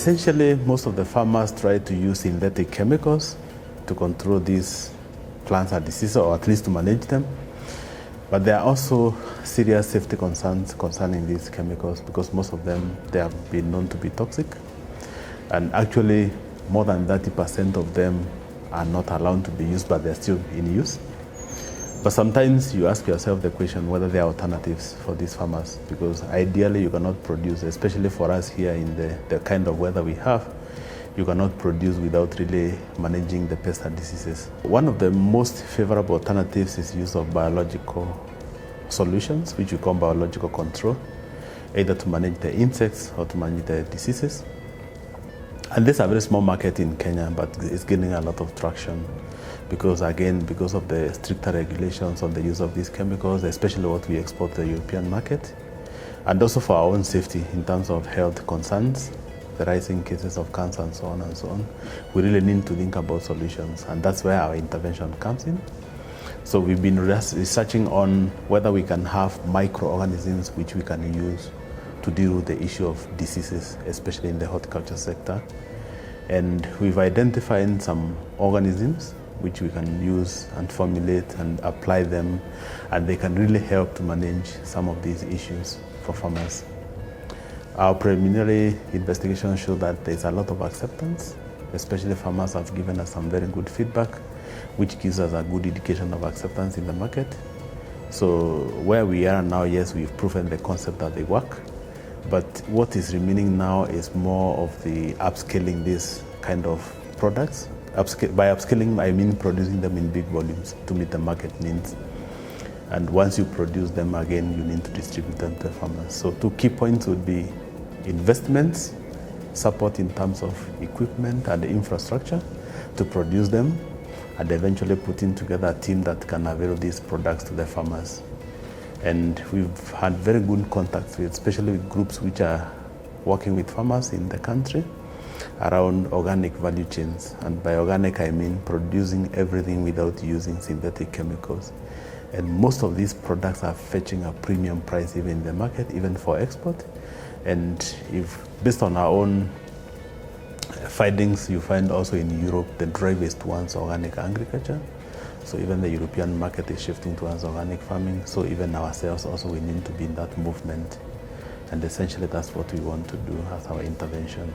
Essentially, most of the farmers try to use synthetic chemicals to control these plants and diseases, or at least to manage them. But there are also serious safety concerns concerning these chemicals, because most of them, they have been known to be toxic. And actually, more than 30% of them are not allowed to be used, but they're still in use. But sometimes you ask yourself the question whether there are alternatives for these farmers, because ideally you cannot produce, especially for us here in the kind of weather we have, you cannot produce without really managing the pests and diseases. One of the most favorable alternatives is use of biological solutions, which we call biological control, either to manage the insects or to manage the diseases. And this is a very small market in Kenya, but it's gaining a lot of traction because, again, because of the stricter regulations on the use of these chemicals, especially what we export to the European market, and also for our own safety in terms of health concerns, the rising cases of cancer and so on and so on. We really need to think about solutions, and that's where our intervention comes in. So we've been researching on whether we can have microorganisms which we can use to deal with the issue of diseases, especially in the horticulture sector. And we've identified some organisms which we can use and formulate and apply them, and they can really help to manage some of these issues for farmers. Our preliminary investigation showed that there's a lot of acceptance, especially farmers have given us some very good feedback, which gives us a good indication of acceptance in the market. So where we are now, yes, we've proven the concept that they work, but what is remaining now is more of the upscaling this kind of products. By upscaling, I mean producing them in big volumes to meet the market needs. And once you produce them, again, you need to distribute them to farmers. So two key points would be investments, support in terms of equipment and infrastructure to produce them, and eventually putting together a team that can avail these products to the farmers. And we've had very good contacts with, especially with groups which are working with farmers in the country around organic value chains. And by organic, I mean producing everything without using synthetic chemicals. And most of these products are fetching a premium price even in the market, even for export. And if based on our own findings, you find also in Europe, the drive is towards organic agriculture. So even the European market is shifting towards organic farming. So even ourselves also, we need to be in that movement. And essentially that's what we want to do as our intervention.